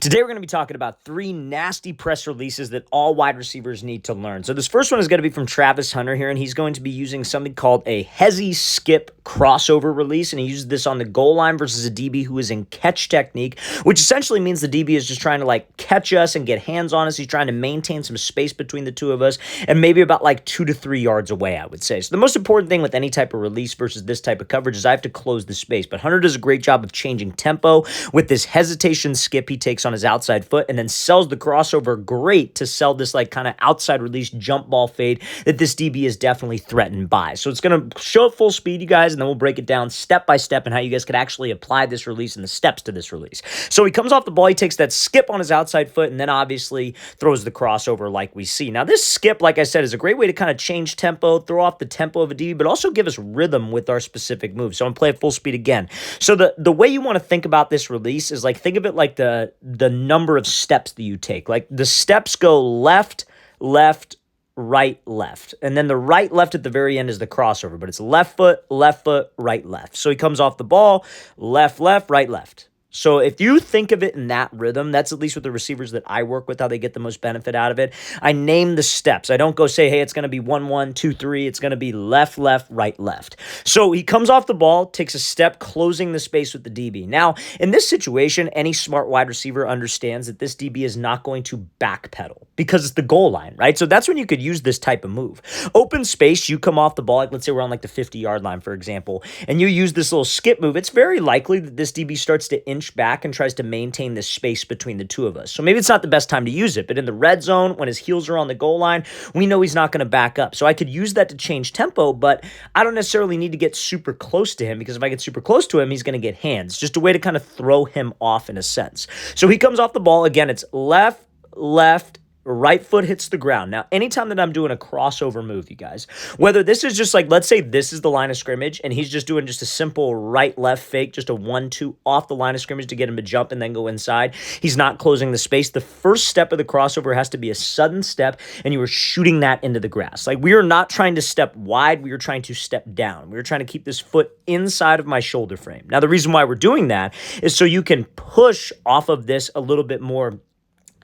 Today, we're going to be talking about 3 nasty press releases that all wide receivers need to learn. So this first one is going to be from Travis Hunter here, and he's going to be using something called a hezzy skip crossover release, and he uses this on the goal line versus a DB who is in catch technique, which essentially means the DB is just trying to catch us and get hands on us. He's trying to maintain some space between the two of us and maybe about 2 to 3 yards away, I would say. So the most important thing with any type of release versus this type of coverage is I have to close the space, but Hunter does a great job of changing tempo with this hesitation skip he takes on his outside foot and then sells the crossover great to sell this kind of outside release jump ball fade that this DB is definitely threatened by. So it's going to show at full speed, you guys, and then we'll break it down step by step and how you guys could actually apply this release and the steps to this release. So he comes off the ball, he takes that skip on his outside foot, and then obviously throws the crossover like we see. Now this skip, like I said, is a great way to kind of change tempo, throw off the tempo of a DB, but also give us rhythm with our specific moves. So I'm going to play at full speed again. So the way you want to think about this release is think of it like the number of steps that you take. The steps go left, left, right, left. And then the right, left at the very end is the crossover, but it's left foot, right, left. So he comes off the ball, left, left, right, left. So if you think of it in that rhythm, that's at least with the receivers that I work with, how they get the most benefit out of it. I name the steps. I don't go say, hey, it's going to be 1, 1, 2, 3. It's going to be left, left, right, left. So he comes off the ball, takes a step, closing the space with the DB. Now, in this situation, any smart wide receiver understands that this DB is not going to backpedal because it's the goal line, right? So that's when you could use this type of move. Open space, you come off the ball, let's say we're on the 50-yard line, for example, and you use this little skip move. It's very likely that this DB starts to inch back and tries to maintain this space between the two of us. So maybe it's not the best time to use it, but in the red zone, when his heels are on the goal line, we know he's not going to back up. So I could use that to change tempo, but I don't necessarily need to get super close to him because if I get super close to him, he's going to get hands. Just a way to kind of throw him off in a sense. So he comes off the ball. Again, it's left, left, right foot hits the ground. Now, anytime that I'm doing a crossover move, you guys, whether this is just let's say this is the line of scrimmage and he's just doing just a simple right-left fake, just a 1-2 off the line of scrimmage to get him to jump and then go inside. He's not closing the space. The first step of the crossover has to be a sudden step and you are shooting that into the grass. We are not trying to step wide. We are trying to step down. We are trying to keep this foot inside of my shoulder frame. Now, the reason why we're doing that is so you can push off of this a little bit more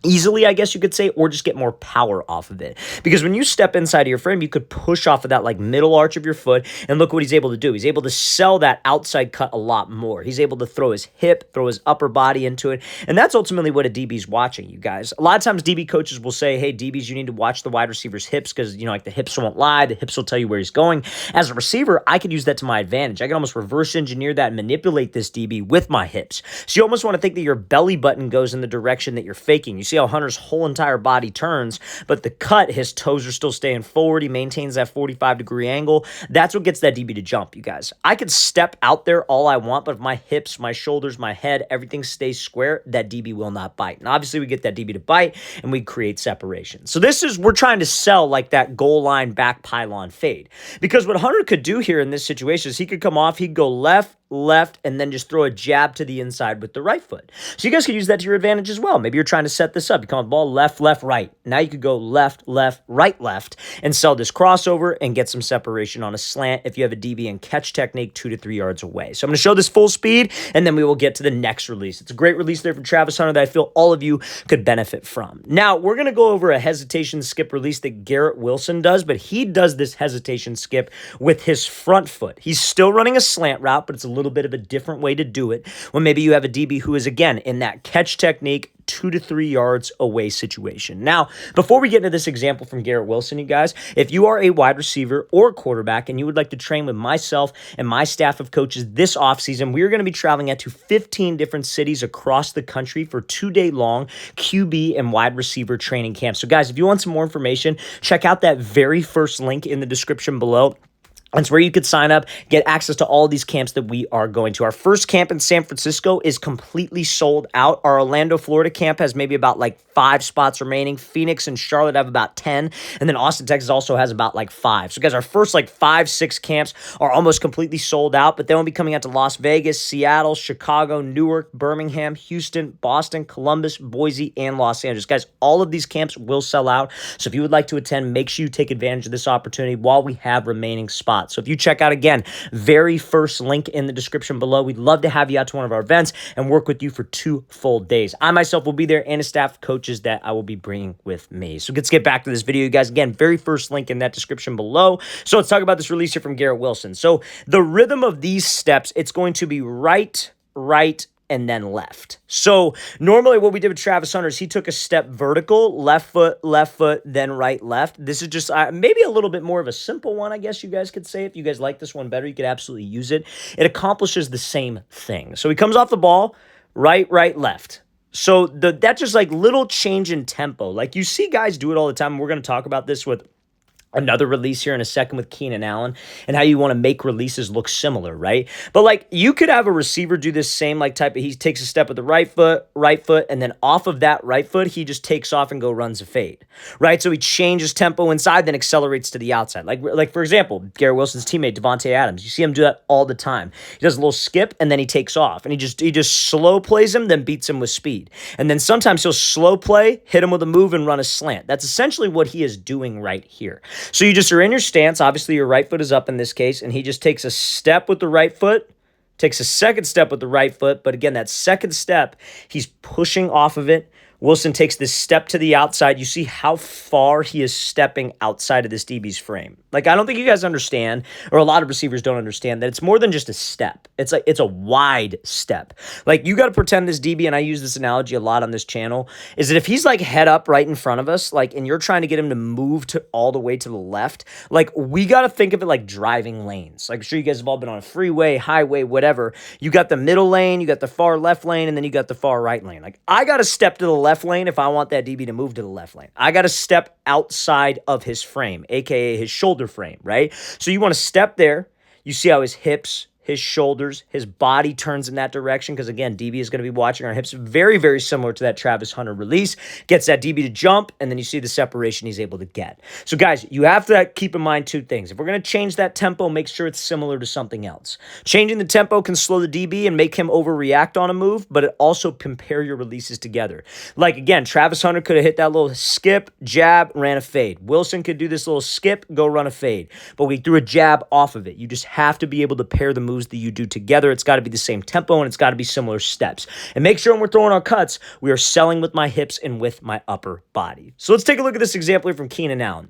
easily, I guess you could say, or just get more power off of it. Because when you step inside of your frame, you could push off of that middle arch of your foot, and look what he's able to do. He's able to sell that outside cut a lot more. He's able to throw his hip, throw his upper body into it, and that's ultimately what a DB's watching, you guys. A lot of times DB coaches will say, hey, DBs, you need to watch the wide receiver's hips because, the hips won't lie. The hips will tell you where he's going. As a receiver, I could use that to my advantage. I can almost reverse engineer that and manipulate this DB with my hips. So you almost want to think that your belly button goes in the direction that you're faking. You see how Hunter's whole entire body turns, but the cut, his toes are still staying forward. He maintains that 45-degree angle. That's what gets that DB to jump, you guys. I could step out there all I want, but if my hips, my shoulders, my head, everything stays square, that DB will not bite. And obviously, we get that DB to bite, and we create separation. So we're trying to sell that goal line back pylon fade. Because what Hunter could do here in this situation is he could come off, he'd go left, and then just throw a jab to the inside with the right foot. So you guys could use that to your advantage as well. Maybe you're trying to set this up. You come on the ball, left, left, right. Now you could go left, left, right, left, and sell this crossover and get some separation on a slant if you have a DB and catch technique 2 to 3 yards away. So I'm going to show this full speed, and then we will get to the next release. It's a great release there from Travis Hunter that I feel all of you could benefit from. Now, we're going to go over a hesitation skip release that Garrett Wilson does, but he does this hesitation skip with his front foot. He's still running a slant route, but it's a little bit of a different way to do it when maybe you have a DB who is, again, in that catch technique 2 to 3 yards away situation. Now, before we get into this example from Garrett Wilson, you guys, if you are a wide receiver or quarterback and you would like to train with myself and my staff of coaches this offseason, we are going to be traveling out to 15 different cities across the country for 2-day-long QB and wide receiver training camps. So, guys, if you want some more information, check out that very first link in the description below. That's where you could sign up, get access to all of these camps that we are going to. Our first camp in San Francisco is completely sold out. Our Orlando, Florida camp has maybe about 5 spots remaining. Phoenix and Charlotte have about 10. And then Austin, Texas also has about 5. So guys, our first 5, 6 camps are almost completely sold out. But then we'll be coming out to Las Vegas, Seattle, Chicago, Newark, Birmingham, Houston, Boston, Columbus, Boise, and Los Angeles. Guys, all of these camps will sell out. So if you would like to attend, make sure you take advantage of this opportunity while we have remaining spots. lot. So if you check out, again, very first link in the description below, we'd love to have you out to one of our events and work with you for 2 full days. I myself will be there, and a staff of coaches that I will be bringing with me. So let's get back to this video, you guys. Again, very first link in that description below. So let's talk about this release here from Garrett Wilson. So the rhythm of these steps, it's going to be right, and then left. So normally what we did with Travis Hunter is he took a step vertical, left foot, then right, left. This is just maybe a little bit more of a simple one, I guess you guys could say. If you guys like this one better, you could absolutely use it. It accomplishes the same thing. So he comes off the ball, right, left. So that's just like little change in tempo. Like you see guys do it all the time. We're going to talk about this with another release here in a second with Keenan Allen and how you want to make releases look similar, right? But like you could have a receiver do this same like type of, he takes a step with the right foot, and then off of that right foot, he just takes off and runs a fade, right? So he changes tempo inside, then accelerates to the outside. Like for example, Garrett Wilson's teammate, Davante Adams, you see him do that all the time. He does a little skip and then he takes off and he just slow plays him, then beats him with speed. And then sometimes he'll slow play, hit him with a move and run a slant. That's essentially what he is doing right here. So you just are in your stance. Obviously, your right foot is up in this case, and he just takes a step with the right foot, takes a second step with the right foot. But again, that second step, he's pushing off of it. Wilson takes this step to the outside. You see how far he is stepping outside of this DB's frame. Like, I don't think you guys understand, or a lot of receivers don't understand, that it's more than just a step. It's like, it's a wide step. Like, you got to pretend this DB, and I use this analogy a lot on this channel, is that if he's like head up right in front of us, like, and you're trying to get him to move to all the way to the left, like, we got to think of it like driving lanes. Like, I'm sure you guys have all been on a freeway, highway, whatever. You got the middle lane, you got the far left lane, and then you got the far right lane. Like, I got to step to the left lane if I want that DB to move to the left lane. I got to step outside of his frame, aka his shoulder frame, right? So you want to step there. You see how his hips, his shoulders, his body turns in that direction because, again, DB is going to be watching our hips. Very, very similar to that Travis Hunter release. Gets that DB to jump, and then you see the separation he's able to get. So, guys, you have to keep in mind 2 things. If we're going to change that tempo, make sure it's similar to something else. Changing the tempo can slow the DB and make him overreact on a move, but it also can pair your releases together. Like, again, Travis Hunter could have hit that little skip, jab, ran a fade. Wilson could do this little skip, go run a fade. But we threw a jab off of it. You just have to be able to pair the moves that you do together. It's got to be the same tempo and it's got to be similar steps. And make sure when we're throwing our cuts, we are selling with my hips and with my upper body. So let's take a look at this example here from Keenan Allen.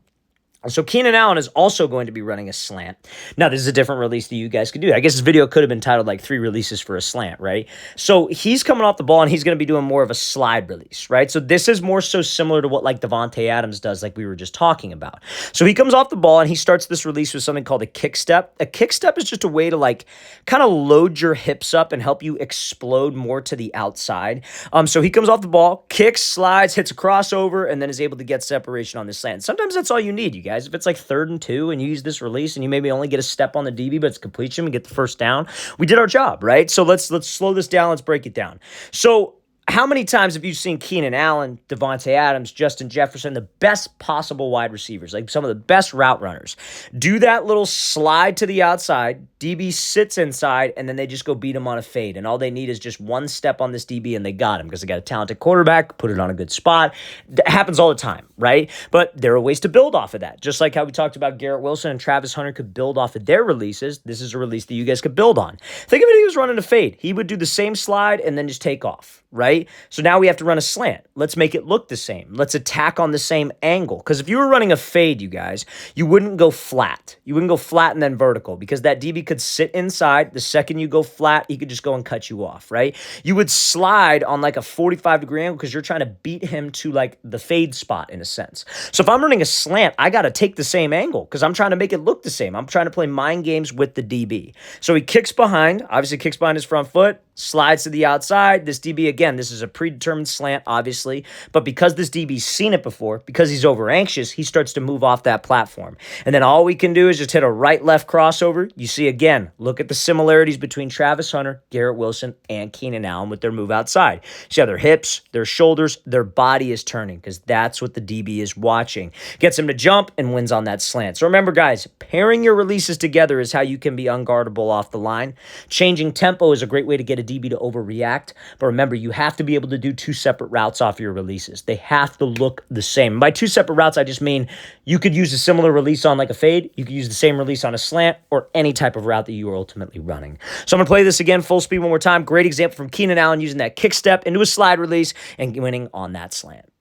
So Keenan Allen is also going to be running a slant. Now, this is a different release that you guys could do. I guess this video could have been titled like 3 releases for a slant, right? So he's coming off the ball and he's going to be doing more of a slide release, right? So this is more so similar to what like Davante Adams does, like we were just talking about. So he comes off the ball and he starts this release with something called a kick step. A kick step is just a way to like kind of load your hips up and help you explode more to the outside. So he comes off the ball, kicks, slides, hits a crossover, and then is able to get separation on this slant. Sometimes that's all you need, you guys. If it's like 3rd and 2 and you use this release and you maybe only get a step on the DB, but it's completion, we get the first down. We did our job, right? So let's slow this down. Let's break it down. So how many times have you seen Keenan Allen, Davante Adams, Justin Jefferson, the best possible wide receivers, like some of the best route runners, do that little slide to the outside, DB sits inside, and then they just go beat him on a fade, and all they need is just one step on this DB, and they got him because they got a talented quarterback, put it on a good spot. That happens all the time, right? But there are ways to build off of that, just like how we talked about Garrett Wilson and Travis Hunter could build off of their releases. This is a release that you guys could build on. Think of it, he was running a fade. He would do the same slide and then just take off, right? So now we have to run a slant. Let's make it look the same. Let's attack on the same angle. Because if you were running a fade, you guys, you wouldn't go flat. You wouldn't go flat and then vertical because that DB could sit inside. The second you go flat, he could just go and cut you off, right? You would slide on like a 45-degree angle because you're trying to beat him to like the fade spot in a sense. So if I'm running a slant, I got to take the same angle because I'm trying to make it look the same. I'm trying to play mind games with the DB. So he kicks behind, obviously kicks behind his front foot, slides to the outside. This DB, again, this is a predetermined slant, obviously, but because this DB's seen it before, because he's over anxious, he starts to move off that platform. And then all we can do is just hit a right-left crossover. You see, again, look at the similarities between Travis Hunter, Garrett Wilson, and Keenan Allen with their move outside. See how their hips, their shoulders, their body is turning because that's what the DB is watching. Gets him to jump and wins on that slant. So remember, guys, pairing your releases together is how you can be unguardable off the line. Changing tempo is a great way to get a the DB to overreact. But remember, you have to be able to do two separate routes off your releases. They have to look the same. By two separate routes, I just mean you could use a similar release on like a fade. You could use the same release on a slant or any type of route that you are ultimately running. So I'm going to play this again full speed one more time. Great example from Keenan Allen using that kick step into a slide release and winning on that slant.